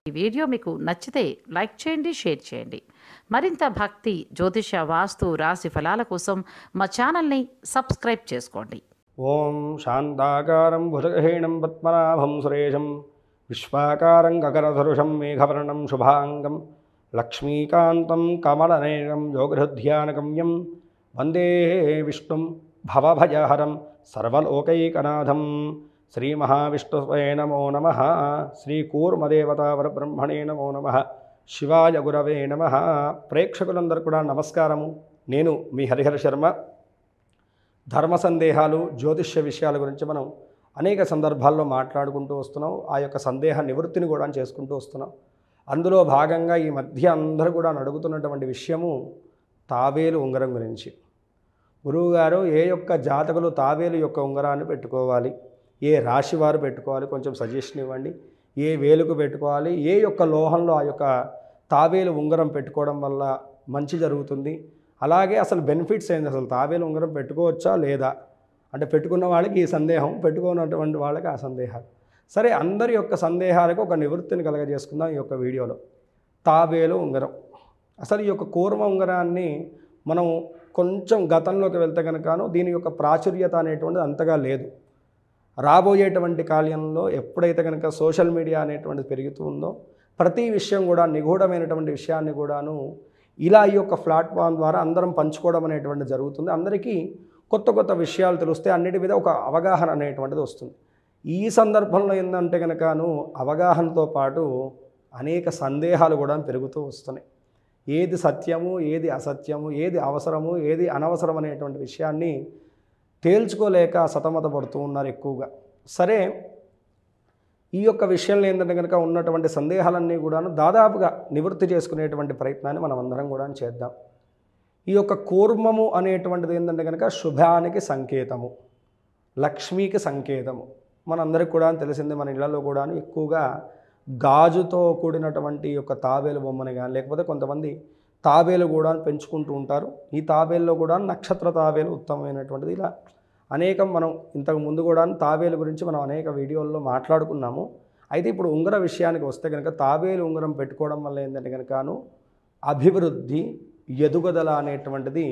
ఈ వీడియో మీకు నచ్చితే లైక్ చేయండి, షేర్ చేయండి. మరింత భక్తి, జ్యోతిష, వాస్తు, రాశి ఫలాల కోసం మా ఛానల్ని సబ్స్క్రైబ్ చేసుకోండి. ఓం శాంతాకారం భుజగహీనం పద్మనాభం సురేశం విశ్వాకారం గగనసరుషం మేఘవర్ణం శుభాంగం లక్ష్మీకాంతం కమలనయనం యోగహృధ్యానగమ్యం వందే విష్ణుం భవభయహరం సర్వలోకైకనాథం. శ్రీమహావిష్ణువే నమో నమః. శ్రీకూర్మదేవతావరబ్రహ్మణే నమో నమః. శివాయ గురవే నమః. ప్రేక్షకులందరూ కూడా నమస్కారము. నేను మీ హరిహర శర్మ. ధర్మ సందేహాలు, జ్యోతిష్య విషయాల గురించి మనం అనేక సందర్భాల్లో మాట్లాడుకుంటూ వస్తున్నాం. ఆ యొక్క సందేహ నివృత్తిని కూడా చేసుకుంటూ వస్తున్నాం. అందులో భాగంగా ఈ మధ్య అందరూ కూడా అడుగుతున్నటువంటి విషయము తాబేలు ఉంగరం గురించి. గురువుగారు, ఏ యొక్క జాతకులు తాబేలు యొక్క ఉంగరాన్ని పెట్టుకోవాలి, ఏ రాశి వారు పెట్టుకోవాలి, కొంచెం సజెషన్ ఇవ్వండి. ఏ వేలుకు పెట్టుకోవాలి, ఏ యొక్క లోహంలో ఆ యొక్క తాబేలు ఉంగరం పెట్టుకోవడం వల్ల మంచి జరుగుతుంది, అలాగే అసలు బెనిఫిట్స్ ఏంటి, అసలు తాబేలు ఉంగరం పెట్టుకోవచ్చా లేదా అంటే పెట్టుకున్న వాళ్ళకి ఈ సందేహం, పెట్టుకున్నటువంటి వాళ్ళకి ఆ సందేహాలు. సరే, అందరి యొక్క సందేహాలకు ఒక నివృత్తిని కలగజేసుకుందాం ఈ యొక్క వీడియోలో. తాబేలు ఉంగరం, అసలు ఈ యొక్క కూర్మ ఉంగరాన్ని మనం కొంచెం గతంలోకి వెళ్తే కనుకను దీని యొక్క ప్రాచుర్యత అనేటువంటిది అంతగా లేదు. రాబోయేటువంటి కాలంలో ఎప్పుడైతే కనుక సోషల్ మీడియా అనేటువంటిది పెరుగుతూ ఉందో, ప్రతి విషయం కూడా నిగూఢమైనటువంటి విషయాన్ని కూడాను ఇలా ఈ యొక్క ప్లాట్ఫామ్ ద్వారా అందరం పంచుకోవడం అనేటువంటిది జరుగుతుంది. అందరికీ కొత్త కొత్త విషయాలు తెలుస్తే అన్నిటి మీద ఒక అవగాహన అనేటువంటిది వస్తుంది. ఈ సందర్భంలో ఏంటంటే కనుకను అవగాహనతో పాటు అనేక సందేహాలు కూడా పెరుగుతూ వస్తున్నాయి. ఏది సత్యము, ఏది అసత్యము, ఏది అవసరము, ఏది అనవసరం అనేటువంటి విషయాన్ని తేల్చుకోలేక సతమతపడుతూ ఉన్నారు ఎక్కువగా. సరే, ఈ యొక్క విషయంలో ఏంటంటే కనుక ఉన్నటువంటి సందేహాలన్నీ కూడాను దాదాపుగా నివృత్తి చేసుకునేటువంటి ప్రయత్నాన్ని మనం అందరం కూడా చేద్దాం. ఈ యొక్క కూర్మము అనేటువంటిది ఏంటంటే కనుక శుభానికి సంకేతము, లక్ష్మీకి సంకేతము. మనందరికీ కూడా తెలిసింది, మన ఇళ్లలో కూడాను ఎక్కువగా గాజుతో కూడినటువంటి యొక్క తాబేలు బొమ్మని కానీ, లేకపోతే కొంతమంది తాబేలు కూడా పెంచుకుంటూ ఉంటారు. ఈ తాబేలులో కూడా నక్షత్ర తాబేలు ఉత్తమమైనటువంటిది. ఇలా అనేకం మనం ఇంతకు ముందు కూడా తాబేలు గురించి మనం అనేక వీడియోల్లో మాట్లాడుకున్నాము. అయితే ఇప్పుడు ఉంగర విషయానికి వస్తే కనుక తాబేలు ఉంగరం పెట్టుకోవడం వల్ల ఏంటంటే కనుకను అభివృద్ధి, ఎదుగుదల అనేటువంటిది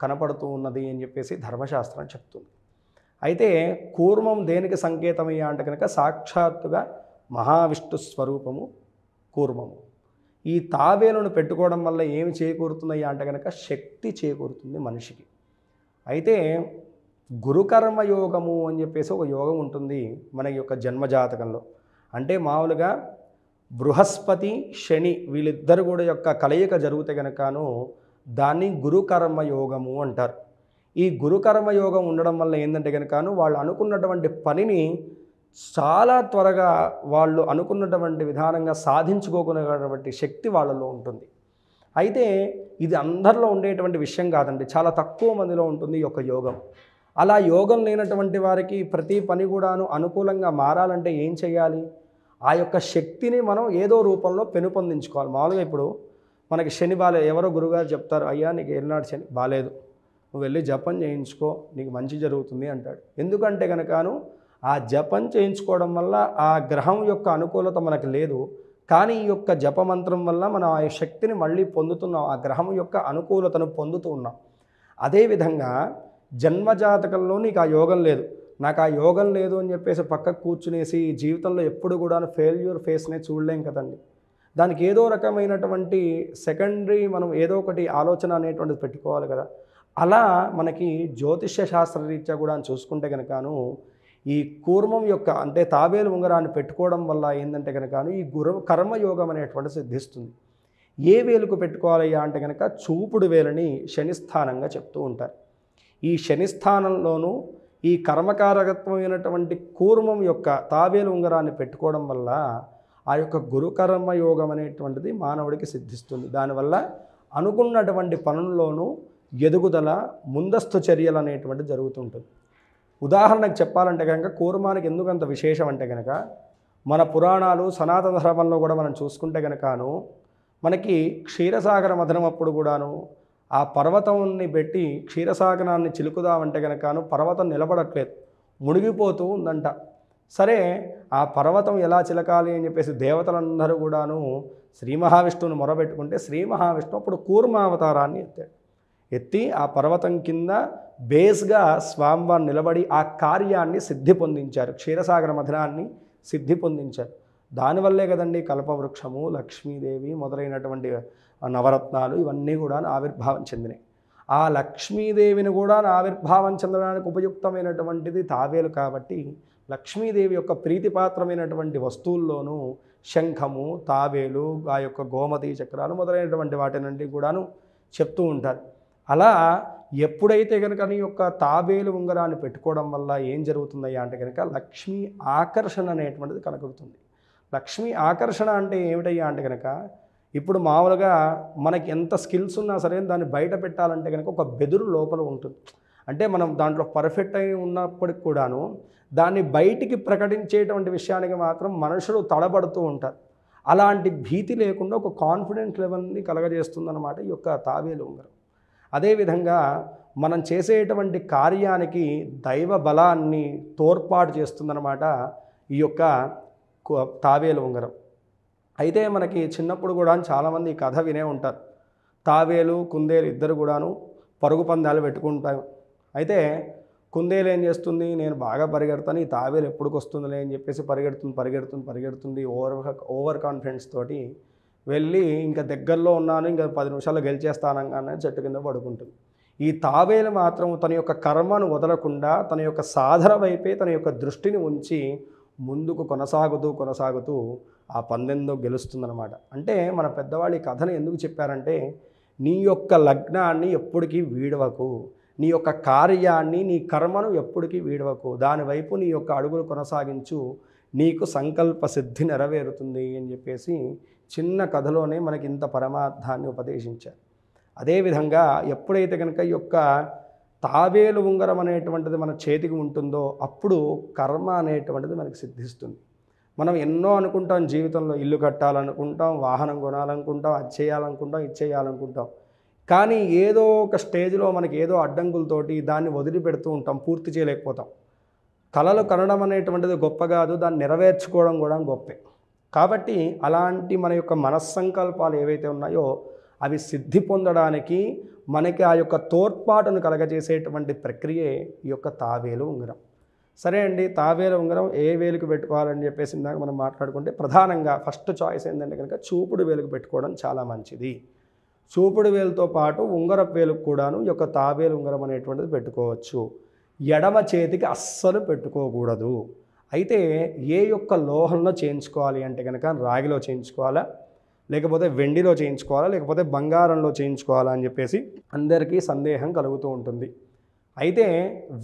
కనపడుతూ ఉన్నది అని చెప్పేసి ధర్మశాస్త్రం చెప్తుంది. అయితే కూర్మం దేనికి సంకేతమయ్యా అంటే కనుక సాక్షాత్తుగా మహావిష్ణు స్వరూపము కూర్మము. ఈ తాబేలును పెట్టుకోవడం వల్ల ఏమి చేకూరుతుందయ్యా అంటే కనుక శక్తి చేకూరుతుంది మనిషికి. అయితే గురుకర్మ యోగము అని చెప్పేసి ఒక యోగం ఉంటుంది మన యొక్క జన్మజాతకంలో. అంటే మామూలుగా బృహస్పతి, శని వీళ్ళిద్దరు కూడా యొక్క కలయిక జరిగితే కనుకను దాన్ని గురుకర్మ యోగము అంటారు. ఈ గురుకర్మ యోగం ఉండడం వల్ల ఏంటంటే కనుకను వాళ్ళు అనుకున్నటువంటి పనిని చాలా త్వరగా వాళ్ళు అనుకున్నటువంటి విధానంగా సాధించుకోకునేటువంటి శక్తి వాళ్ళలో ఉంటుంది. అయితే ఇది అందరిలో ఉండేటువంటి విషయం కాదండి, చాలా తక్కువ మందిలో ఉంటుంది ఈ యొక్క యోగం. అలా యోగం లేనటువంటి వారికి ప్రతి పని కూడాను అనుకూలంగా మారాలంటే ఏం చేయాలి? ఆ యొక్క శక్తిని మనం ఏదో రూపంలో పెనుపొందించుకోవాలి. మామూలుగా ఇప్పుడు మనకి శని బాలేదు, ఎవరో గురుగారు చెప్తారు, అయ్యా నీకు ఏనాడు శని బాలేదు, నువ్వు వెళ్ళి జపం చేయించుకో, నీకు మంచి జరుగుతుంది అంటాడు. ఎందుకంటే కనుకను ఆ జపం చేయించుకోవడం వల్ల ఆ గ్రహం యొక్క అనుకూలత మనకు లేదు, కానీ ఈ యొక్క జపమంత్రం వల్ల మనం ఆ శక్తిని మళ్ళీ పొందుతున్నాం, ఆ గ్రహం యొక్క అనుకూలతను పొందుతూ ఉన్నాం. అదేవిధంగా జన్మజాతకంలో నీకు ఆ యోగం లేదు, నాకు ఆ యోగం లేదు అని చెప్పేసి పక్కకు కూర్చునేసి జీవితంలో ఎప్పుడు కూడా ఫెయిల్యూర్ ఫేస్నే చూడలేం కదండి. దానికి ఏదో రకమైనటువంటి సెకండరీ మనం ఏదో ఒకటి ఆలోచన అనేటువంటిది పెట్టుకోవాలి కదా. అలా మనకి జ్యోతిష్య శాస్త్రరీత్యా కూడా చూసుకుంటే కనుకను ఈ కూర్మం యొక్క అంటే తాబేలు ఉంగరాన్ని పెట్టుకోవడం వల్ల ఏంటంటే కనుకను ఈ కర్మయోగం అనేటువంటిది సిద్ధిస్తుంది. ఏ వేలుకు పెట్టుకోవాలయ్యా అంటే కనుక చూపుడు వేలని శనిస్థానంగా చెప్తూ ఉంటారు. ఈ శనిస్థానంలోనూ ఈ కర్మకారకత్వమైనటువంటి కూర్మం యొక్క తాబేలు ఉంగరాన్ని పెట్టుకోవడం వల్ల ఆ యొక్క గురుకర్మయోగం అనేటువంటిది మానవుడికి సిద్ధిస్తుంది. దానివల్ల అనుకున్నటువంటి పనుల్లోనూ ఎదుగుదల, ముందస్తు చర్యలు అనేటువంటిది జరుగుతుంటుంది. ఉదాహరణకు చెప్పాలంటే కనుక కూర్మానికి ఎందుకంత విశేషం అంటే కనుక మన పురాణాలు సనాతన ధర్మంలో కూడా మనం చూసుకుంటే కనుకను మనకి క్షీరసాగర మథనం అప్పుడు కూడాను ఆ పర్వతాన్ని పెట్టి క్షీరసాగరాన్ని చిలుకుదామంటే కనుకను పర్వతం నిలబడట్లేదు, మునిగిపోతూ ఉందంట. సరే ఆ పర్వతం ఎలా చిలకాలి అని చెప్పేసి దేవతలందరూ కూడాను శ్రీ మహావిష్ణువుని మొరబెట్టుకుంటే శ్రీ మహావిష్ణువు అప్పుడు కూర్మావతారాన్ని ఎత్తాడు. ఎత్తి ఆ పర్వతం కింద బేస్గా స్వామివారు నిలబడి ఆ కార్యాన్ని సిద్ధి పొందించారు. క్షీరసాగర మథనాన్ని సిద్ధి పొందించారు. దానివల్లే కదండి కల్పవృక్షము, లక్ష్మీదేవి మొదలైనటువంటి నవరత్నాలు ఇవన్నీ కూడా ఆవిర్భావం చెందినాయి. ఆ లక్ష్మీదేవిని కూడా ఆవిర్భావం చెందడానికి ఉపయుక్తమైనటువంటిది తాబేలు కాబట్టి లక్ష్మీదేవి యొక్క ప్రీతిపాత్రమైనటువంటి వస్తువుల్లోనూ శంఖము, తాబేలు, ఆ యొక్క గోమతి చక్రాలు మొదలైనటువంటి వాటినంటి కూడాను చెప్తూ ఉంటారు. అలా ఎప్పుడైతే కనుక నీ యొక్క తాబేలు ఉంగరాన్ని పెట్టుకోవడం వల్ల ఏం జరుగుతుందయ్యా అంటే కనుక లక్ష్మీ ఆకర్షణ అనేటువంటిది కనగలుగుతుంది. లక్ష్మీ ఆకర్షణ అంటే ఏమిటయ్యా అంటే కనుక ఇప్పుడు మామూలుగా మనకి ఎంత స్కిల్స్ ఉన్నా సరే దాన్ని బయట పెట్టాలంటే కనుక ఒక బెదురు లోపల ఉంటుంది. అంటే మనం దాంట్లో పర్ఫెక్ట్ అయి ఉన్నప్పటికి కూడాను దాన్ని బయటికి ప్రకటించేటువంటి విషయానికి మాత్రం మనుషులు తడబడుతూ ఉంటారు. అలాంటి భీతి లేకుండా ఒక కాన్ఫిడెంట్ లెవెల్ని కలగజేస్తుందన్నమాట ఈ యొక్క తాబేలు ఉంగరం. అదేవిధంగా మనం చేసేటువంటి కార్యానికి దైవ బలాన్ని తోడ్పాటు చేస్తుందన్నమాట ఈ యొక్క తాబేలు ఉంగరం. అయితే మనకి చిన్నప్పుడు కూడా చాలామంది ఈ కథ వినే ఉంటారు. తాబేలు, కుందేలు ఇద్దరు కూడాను పరుగు పందాలు పెట్టుకుంటారు. అయితే కుందేలు ఏం చేస్తుంది, నేను బాగా పరిగెడతాను, ఈ తాబేలు ఎప్పుడుకి వస్తుందిలే అని చెప్పేసి పరిగెడుతుంది ఓవర్ కాన్ఫిడెన్స్ తోటి వెళ్ళి ఇంకా దగ్గరలో ఉన్నాను, ఇంకా 10 నిమిషాల్లో గెలిచేస్తానని చెట్టు కింద పడుకుంటుంది. ఈ తాబేలు మాత్రం తన యొక్క కర్మను వదలకుండా తన యొక్క సాధన వైపే తన యొక్క దృష్టిని ఉంచి ముందుకు కొనసాగుతూ ఆ పందెంలో గెలుస్తుందన్నమాట. అంటే మన పెద్దవాళ్ళు ఈ కథను ఎందుకు చెప్పారంటే నీ యొక్క లగ్నాన్ని ఎప్పటికీ వీడవకు, నీ యొక్క కార్యాన్ని, నీ కర్మను ఎప్పటికీ వీడవకు, దానివైపు నీ యొక్క అడుగులు కొనసాగించు, నీకు సంకల్ప సిద్ధి నెరవేరుతుంది అని చెప్పేసి చిన్న కథలోనే మనకి ఇంత పరమార్థాన్ని ఉపదేశించారు. అదేవిధంగా ఎప్పుడైతే కనుక ఈ యొక్క తాబేలు ఉంగరం అనేటువంటిది మన చేతికి ఉంటుందో అప్పుడు కర్మ అనేటువంటిది మనకి సిద్ధిస్తుంది. మనం ఎన్నో అనుకుంటాం జీవితంలో, ఇల్లు కట్టాలనుకుంటాం, వాహనం కొనాలనుకుంటాం, అది చేయాలనుకుంటాం, ఇది చేయాలనుకుంటాం. కానీ ఏదో ఒక స్టేజ్లో మనకి ఏదో అడ్డంకులతోటి దాన్ని వదిలిపెడుతూ ఉంటాం, పూర్తి చేయలేకపోతాం. కలలు కనడం అనేటువంటిది గొప్ప కాదు, దాన్ని నెరవేర్చుకోవడం కూడా గొప్పే. కాబట్టి అలాంటి మన యొక్క మనస్సంకల్పాలు ఏవైతే ఉన్నాయో అవి సిద్ధి పొందడానికి మనకి ఆ యొక్క తోడ్పాటును కలగజేసేటువంటి ప్రక్రియే ఈ యొక్క తాబేలు ఉంగరం. సరే అండి, తాబేలు ఉంగరం ఏ వేలుకు పెట్టుకోవాలని చెప్పేసి ఇందాక మనం మాట్లాడుకుంటే ప్రధానంగా ఫస్ట్ చాయిస్ ఏంటంటే కనుక చూపుడు వేలుకు పెట్టుకోవడం చాలా మంచిది. చూపుడు వేలుతో పాటు ఉంగరపు వేలుకు కూడాను ఈ యొక్క తాబేలు ఉంగరం అనేటువంటిది పెట్టుకోవచ్చు. ఎడమ చేతికి అస్సలు పెట్టుకోకూడదు. అయితే ఏ యొక్క లోహంలో చేయించుకోవాలి అంటే కనుక రాగిలో చేయించుకోవాలా, లేకపోతే వెండిలో చేయించుకోవాలా, లేకపోతే బంగారంలో చేయించుకోవాలా అని చెప్పేసి అందరికీ సందేహం కలుగుతూ ఉంటుంది. అయితే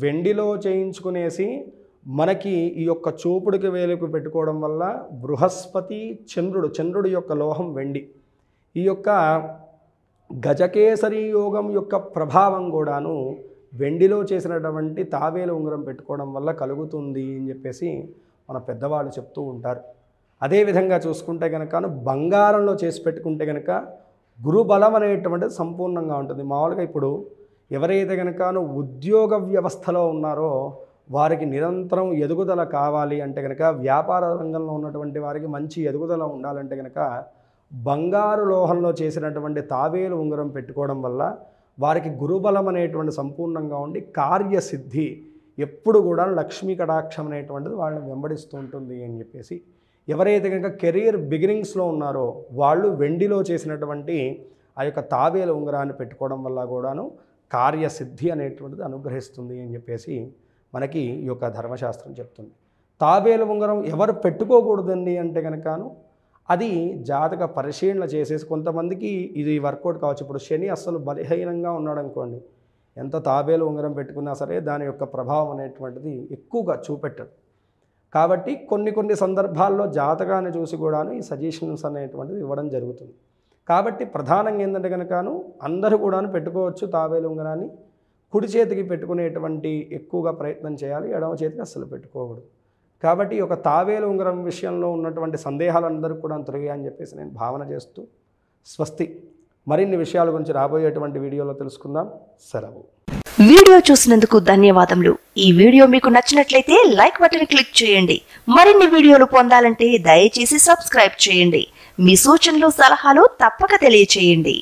వెండిలో చేయించుకునేసి మనకి ఈ యొక్క చూపుడికి వేలుకు పెట్టుకోవడం వల్ల బృహస్పతి, చంద్రుడు యొక్క లోహం వెండి, ఈ యొక్క గజకేసరి యోగం యొక్క ప్రభావం కూడాను వెండిలో చేసినటువంటి తాబేలు ఉంగరం పెట్టుకోవడం వల్ల కలుగుతుంది అని చెప్పేసి మన పెద్దవాళ్ళు చెప్తూ ఉంటారు. అదేవిధంగా చూసుకుంటే కనుక బంగారంలో చేసి పెట్టుకుంటే కనుక గురుబలం అనేటువంటిది సంపూర్ణంగా ఉంటుంది. మామూలుగా ఇప్పుడు ఎవరైతే కనుక ఉద్యోగ వ్యవస్థలో ఉన్నారో వారికి నిరంతరం ఎదుగుదల కావాలి అంటే కనుక వ్యాపార రంగంలో ఉన్నటువంటి వారికి మంచి ఎదుగుదల ఉండాలంటే కనుక బంగారు లోహంలో చేసినటువంటి తాబేలు ఉంగరం పెట్టుకోవడం వల్ల వారికి గురుబలం అనేటువంటి సంపూర్ణంగా ఉండి కార్యసిద్ధి ఎప్పుడు కూడా లక్ష్మీ కటాక్షం అనేటువంటిది వాళ్ళని వెంబడిస్తూ ఉంటుంది అని చెప్పేసి, ఎవరైతే కనుక కెరీర్ బిగినింగ్స్లో ఉన్నారో వాళ్ళు వెండిలో చేసినటువంటి ఆ యొక్క తాబేలు ఉంగరాన్ని పెట్టుకోవడం వల్ల కూడాను కార్యసిద్ధి అనేటువంటిది అనుగ్రహిస్తుంది అని చెప్పేసి మనకి ఈ యొక్క ధర్మశాస్త్రం చెప్తుంది. తాబేలు ఉంగరం ఎవరు పెట్టుకోకూడదండి అంటే కనుకను అది జాతక పరిశీలన చేసేసి, కొంతమందికి ఇది వర్కౌట్ కావచ్చు. ఇప్పుడు శని అస్సలు బలహీనంగా ఉన్నాడు అనుకోండి, ఎంత తాబేలు ఉంగరం పెట్టుకున్నా సరే దాని యొక్క ప్రభావం అనేటువంటిది ఎక్కువగా చూపెట్టదు. కాబట్టి కొన్ని సందర్భాల్లో జాతకాన్ని చూసి కూడాను ఈ సజెషన్స్ అనేటువంటిది ఇవ్వడం జరుగుతుంది. కాబట్టి ప్రధానంగా ఏంటంటే కనుకను అందరూ కూడాను పెట్టుకోవచ్చు తాబేలు ఉంగరాన్ని. కుడి చేతికి పెట్టుకునేటువంటి ఎక్కువగా ప్రయత్నం చేయాలి, ఎడమ చేతికి అస్సలు పెట్టుకోకూడదు. కాబట్టి ఈ యొక్క తాబేలు ఉంగరం విషయంలో ఉన్నటువంటి సందేహాలందరూ కూడా తొలగాయని చెప్పేసి నేను భావన చేస్తూ స్వస్తి. మరిన్ని విషయాల గురించి రాబోయేటువంటి వీడియోలో తెలుసుకుందాం. సెలవు. వీడియో చూసినందుకు ధన్యవాదములు. ఈ వీడియో మీకు నచ్చినట్లయితే లైక్ బటన్ క్లిక్ చేయండి. మరిన్ని వీడియోలు పొందాలంటే దయచేసి సబ్స్క్రైబ్ చేయండి. మీ సూచనలు సలహాలు తప్పక తెలియచేయండి.